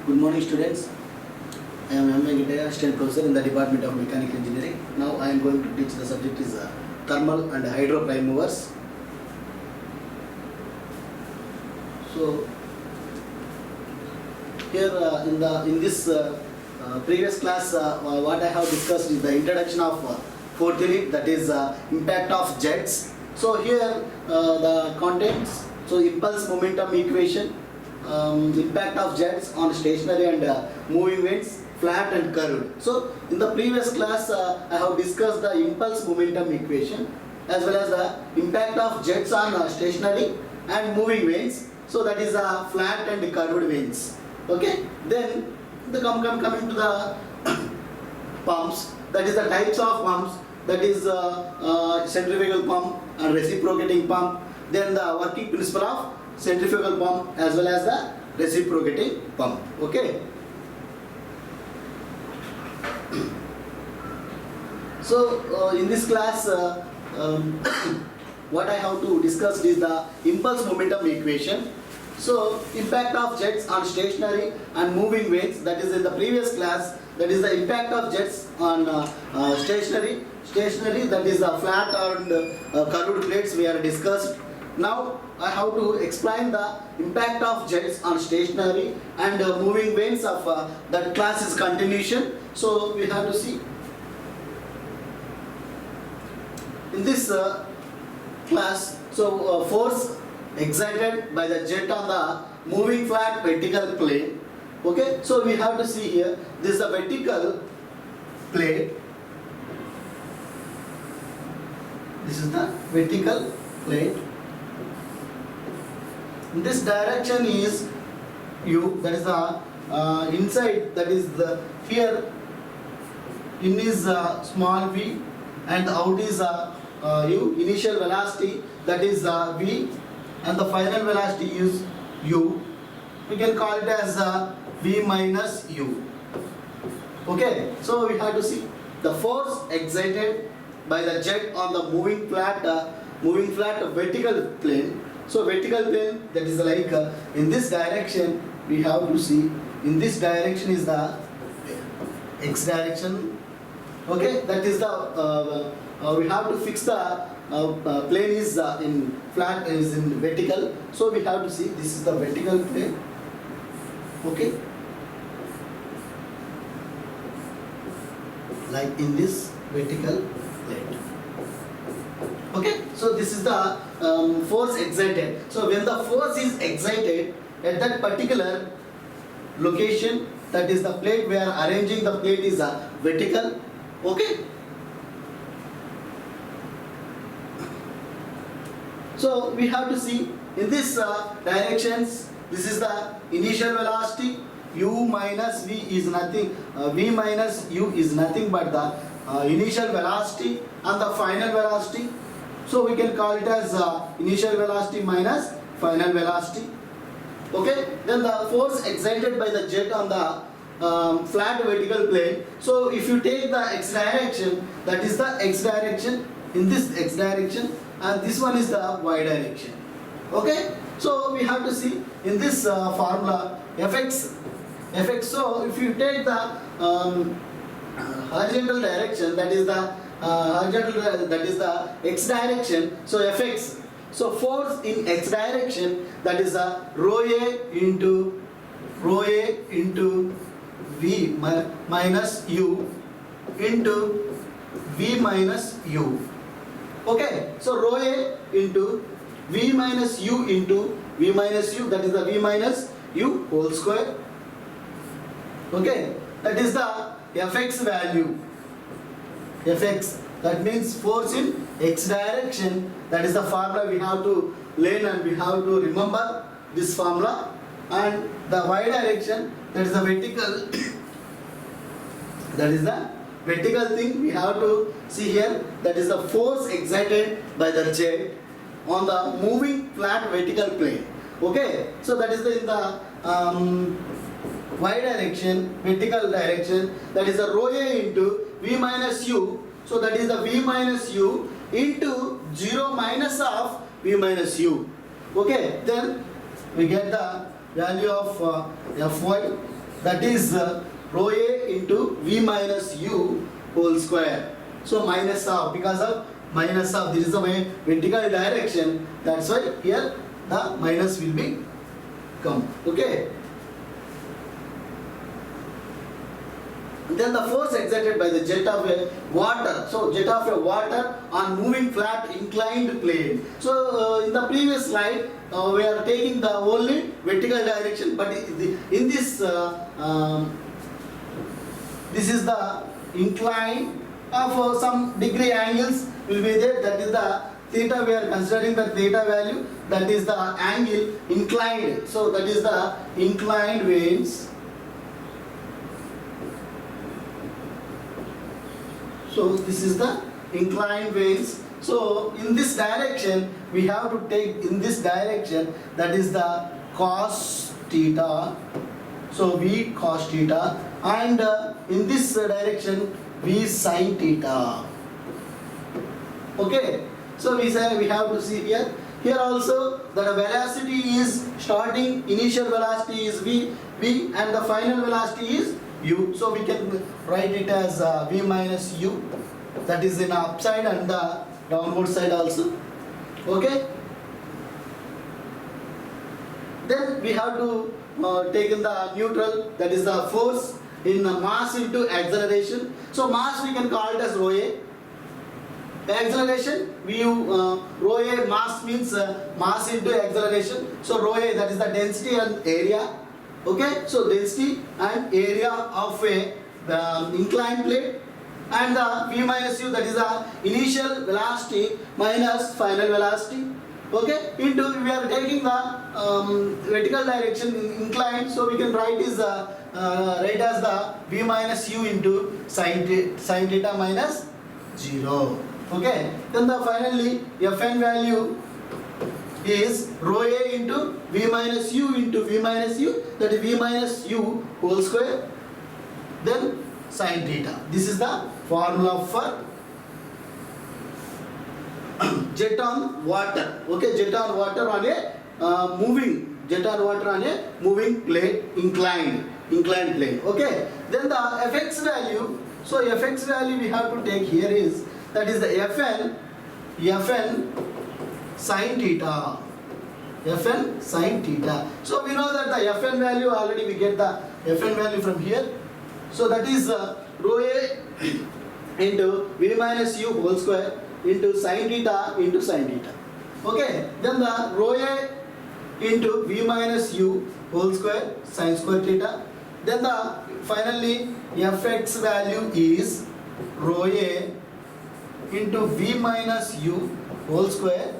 Good morning, students. I am M. Venkataya, assistant professor in the Department of Mechanical Engineering. Now I am going to teach the subject is thermal and hydro prime movers. So here in this previous class, what I have discussed is the introduction of fourth unit, that is impact of jets. So here the contents, so impulse momentum equation, impact of jets on stationary and moving winds, flat and curved. So in the previous class I have discussed the impulse momentum equation as well as the impact of jets on stationary and moving winds. So that is flat and curved winds. Okay. Then coming to the pumps, that is the types of pumps, that is centrifugal pump and reciprocating pump. Then the working principle of centrifugal pump as well as the reciprocating pump. Okay. So in this class what I have to discuss is the impulse momentum equation. So impact of jets on stationary and moving winds, that is in the previous class, that is the impact of jets on stationary, that is the flat and curved plates we are discussed. Now I have to explain the impact of jets on stationary and moving winds of that class is continuation. So we have to see in this class, so force exerted by the jet on the moving flat vertical plane. Okay, so we have to see here, this is a vertical plate, this is the vertical plate. In this direction is u, that is the inside, that is the here in is small v and out is u, initial velocity, that is v, and the final velocity is u. We can call it as v minus u. Okay, so we have to see the force exerted by the jet on the moving flat vertical plane. So vertical plane, that is like in this direction we have to see, in this direction is the x direction. Okay, that is the we have to fix the plane is in flat, is in vertical. So we have to see, this is the vertical plane. Okay, like in this vertical plate. Okay, so this is the force exerted. So when the force is exerted at that particular location, that is the plate, we are arranging the plate is vertical. Okay. So we have to see in this directions, this is the initial velocity, u minus v is nothing, v minus u is nothing but the initial velocity and the final velocity. So we can call it as initial velocity minus final velocity. Okay, then the force exerted by the jet on the flat vertical plane. So if you take the x direction, that is the x direction, in this x direction, and this one is the y direction. Okay, so we have to see in this formula fx. So if you take the horizontal direction, that is the that is the x direction, so fx, so force in x direction, that is a rho a into v minus u into v minus u. Okay, so rho a into v minus u into v minus u, that is the v minus u whole square. Okay, that is the fx value. Fx, that means force in x direction, that is the formula we have to learn and we have to remember this formula. And the y direction, that is the vertical that is the vertical thing we have to see here, that is the force exerted by the jet on the moving flat vertical plane. Okay, so that is in the y direction, vertical direction, that is the rho a into v minus u. So that is the v minus u into 0 minus of v minus u. Okay, then we get the value of Fy that is rho a into v minus u whole square. So minus of, because of minus of, this is the way vertical direction, that's why here the minus will be come. Okay. Then the force exerted by the jet of a water. So jet of a water on moving flat inclined plane. So in the previous slide we are taking the only vertical direction, but in this this is the incline of some degree angles will be there. That is the theta. We are considering the theta value. That is the angle inclined. So that is the inclined vanes. So this is the inclined vanes. So in this direction we have to take in this direction, that is the cos theta. So V cos theta, and in this direction V sin theta. Okay. So we say we have to see here. Here also the velocity is starting, initial velocity is V, and the final velocity is u. So we can write it as v minus u, that is in upside and the downward side also. Okay. Then we have to take in the neutral, that is the force in mass into acceleration. So mass we can call it as rho a. Acceleration, rho a, mass means mass into acceleration. So rho a, that is the density and area. Okay, so density and area of a inclined plane, and the v minus u, that is the initial velocity minus final velocity. Okay, into we are taking the vertical direction inclined, so we can write is write as the v minus u into sin theta minus 0. Okay, then the finally Fn value is rho a into v minus u into v minus u, that is v minus u whole square, then sin theta. This is the formula for jet on water. Okay, jet on water on a moving plane, inclined plane. Okay, then the fx value. So fx value we have to take here is, that is the Fn sin theta. Fn sin theta. So we know that the Fn value, already we get the Fn value from here. So that is rho a into v minus u whole square into sin theta into sin theta. Okay, then the rho a into v minus u whole square sin square theta. Then the finally Fx value is rho a into v minus u whole square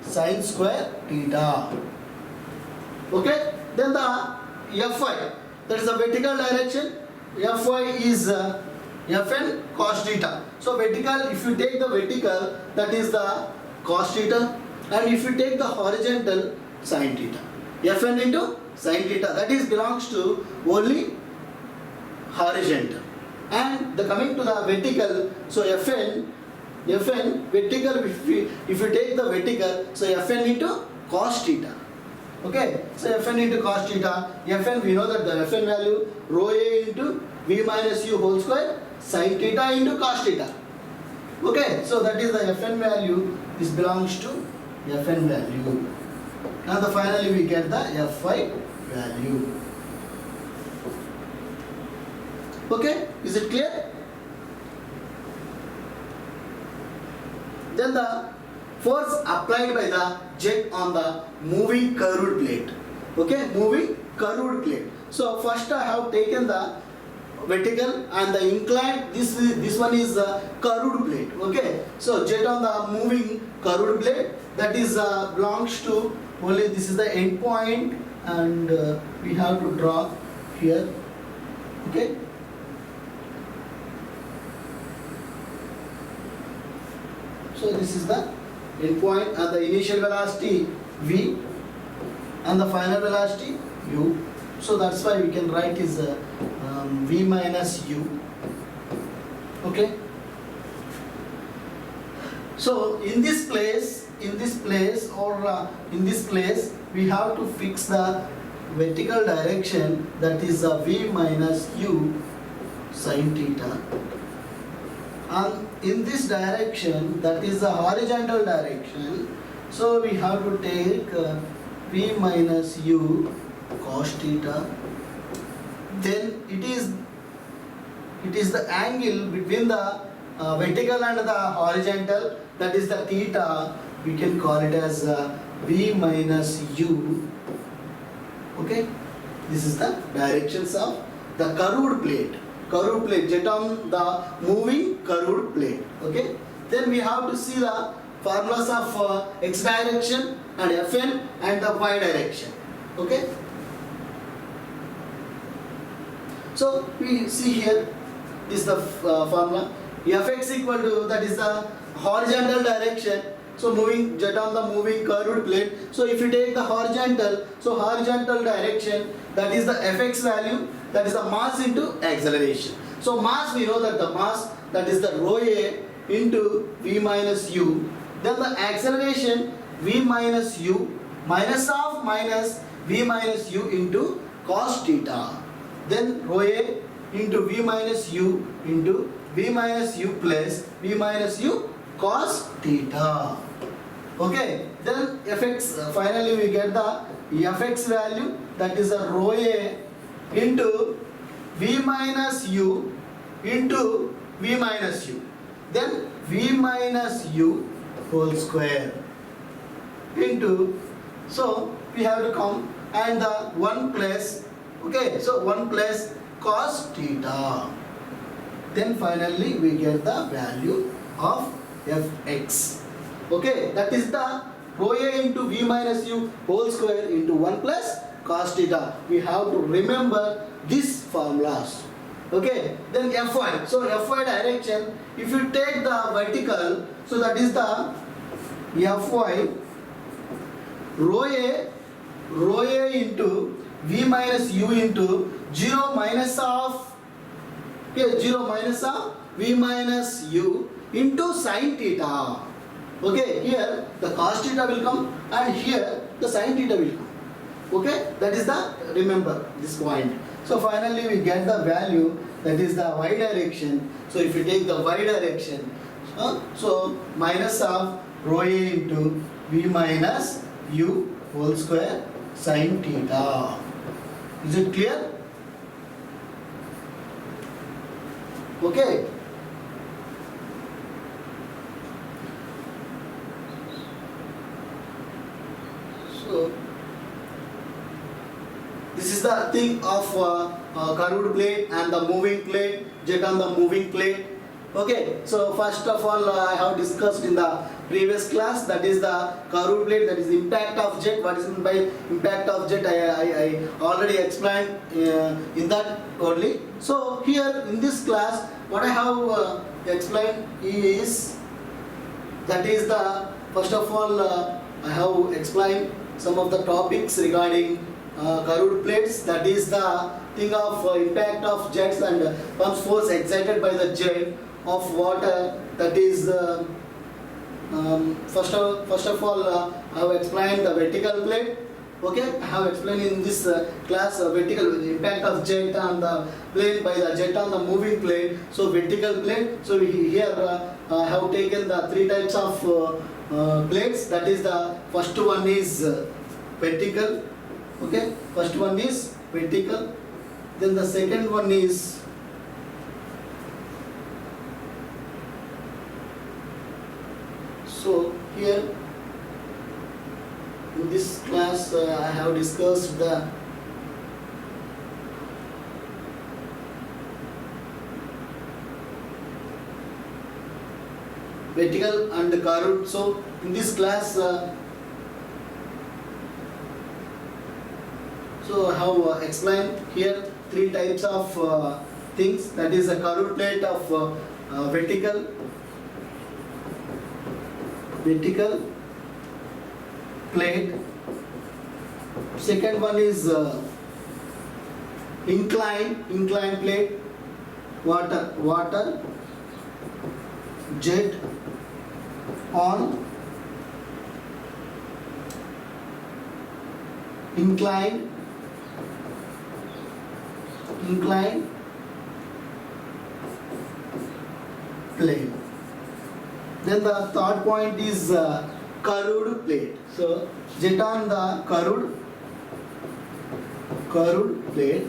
sin square theta. Okay, then the Fy, that is the vertical direction. Fy is Fn cos theta. So vertical, if you take the vertical, that is the cos theta, and if you take the horizontal, sin theta. Fn into sin theta, that is belongs to only horizontal. And the coming to the vertical, so Fn vertical, if you take the vertical, so Fn into cos theta. Okay, so Fn into cos theta. Fn, we know that the Fn value rho a into v minus u whole square sin theta into cos theta. Okay, so that is the Fn value. This belongs to Fn value. Now the finally we get the Fy value. Okay, is it clear? Then the force applied by the jet on the moving curved plate. Okay, moving curved plate. So first I have taken the vertical and the inclined. This one is the curved plate. Okay, so jet on the moving curved plate, that is belongs to only, this is the end point, and we have to draw here. Okay. So this is the end point, and the initial velocity v and the final velocity u. So that's why we can write is v minus u. Okay. So in this place, we have to fix the vertical direction, that is v minus u sin theta, and in this direction, that is the horizontal direction, so we have to take v minus u cos theta. Then it is the angle between the vertical and the horizontal, that is the theta. We can call it as v minus u. Okay, this is the directions of the curved plate. Curved plate, jet on the moving curved plate. Okay, then we have to see the formulas of x direction and Fn and the y direction. Okay, so we see here is the formula. Fx equal to, that is the horizontal direction, so moving jet on the moving curved plate. So if you take the horizontal, so horizontal direction, that is the Fx value, that is the mass into acceleration. So mass, we know that the mass, that is the rho a into v minus u. Then the acceleration v minus u minus of minus v minus u into cos theta. Then rho a into v minus u into v minus u plus v minus u cos theta. Okay, then Fx, finally we get the Fx value, that is a rho a into v minus u into v minus u, then v minus u whole square into, so we have to come, and the 1 plus, okay, so 1 plus cos theta. Then finally we get the value of Fx. Okay, that is the rho a into v minus u whole square into 1 plus cos theta. We have to remember these formulas. Okay, then Fy. So Fy direction, if you take the vertical, so that is the Fy rho a into v minus u into 0 minus of, okay, 0 minus of v minus u into sin theta. Okay, here the cos theta will come and here the sin theta will come. Okay, that is the, remember this point. So finally we get the value, that is the y direction. So if you take the y direction, so minus of rho a into v minus u whole square sin theta. Is it clear? Okay. So this is the thing of curved plate and the moving plate, jet on the moving plate. Okay, so first of all I have discussed in the previous class, that is the curved plate, that is impact of jet. What is meant by impact of jet, I already explained in that only. So here in this class what I have explained is, that is the, first of all I have explained some of the topics regarding curved plates, that is the thing of impact of jets and pumps force excited by the jet of water, that is first of all I have explained the vertical plate. Okay, I have explained in this class vertical impact of jet on the plane by the jet on the moving plate. So vertical plate, so here I have taken the 3 types of plates, that is the first one is vertical. Okay, first one is vertical, then the second one is so here in this class I have discussed the vertical and curved. So in this class so I have explained here 3 types of things, that is a curved plate of vertical plate. Second one is inclined plate, water jet on inclined inclined plane. Then the third point is curved plate. So jet on the curved plate.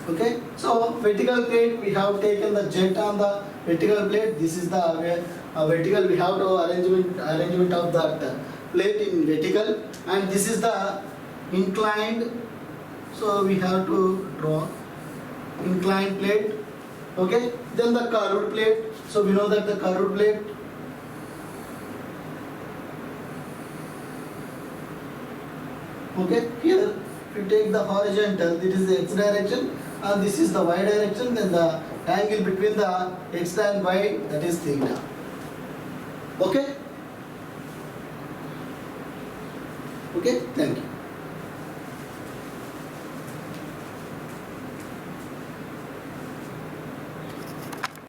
Okay, so vertical plate, we have taken the jet on the vertical plate. This is the vertical, we have to arrangement of that plate in vertical, and this is the inclined, so we have to draw inclined plate. Okay, then the curved plate, so we know that the curved plate, okay, here if you take the horizontal, this is the x direction and this is the y direction, then the angle between the x and y, that is theta. Okay, thank you.